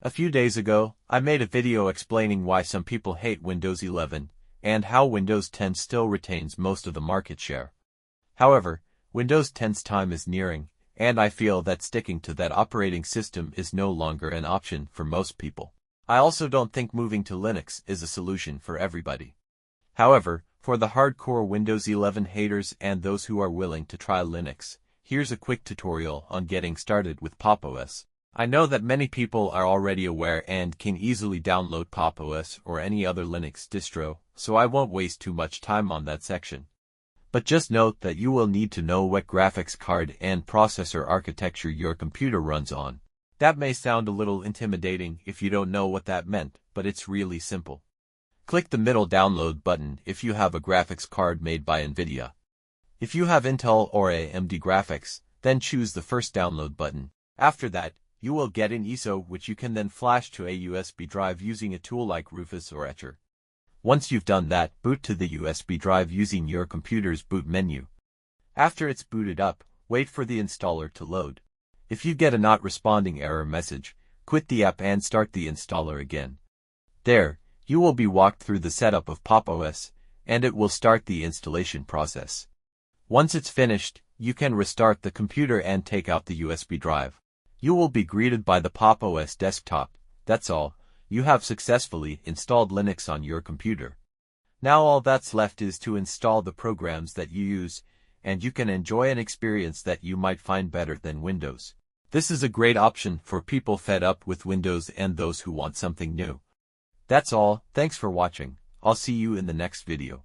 A few days ago, I made a video explaining why some people hate Windows 11, and how Windows 10 still retains most of the market share. However, Windows 10's time is nearing, and I feel that sticking to that operating system is no longer an option for most people. I also don't think moving to Linux is a solution for everybody. However, for the hardcore Windows 11 haters and those who are willing to try Linux, here's a quick tutorial on getting started with Pop! OS. I know that many people are already aware and can easily download Pop! OS or any other Linux distro, so I won't waste too much time on that section. But just note that you will need to know what graphics card and processor architecture your computer runs on. That may sound a little intimidating if you don't know what that meant, but it's really simple. Click the middle download button if you have a graphics card made by NVIDIA. If you have Intel or AMD graphics, then choose the first download button. After that, you will get an ISO which you can then flash to a USB drive using a tool like Rufus or Etcher. Once you've done that, boot to the USB drive using your computer's boot menu. After it's booted up, wait for the installer to load. If you get a not responding error message, quit the app and start the installer again. There, you will be walked through the setup of Pop! OS, and it will start the installation process. Once it's finished, you can restart the computer and take out the USB drive. You will be greeted by the Pop! OS desktop. That's all. You have successfully installed Linux on your computer. Now all that's left is to install the programs that you use, and you can enjoy an experience that you might find better than Windows. This is a great option for people fed up with Windows and those who want something new. That's all. Thanks for watching. I'll see you in the next video.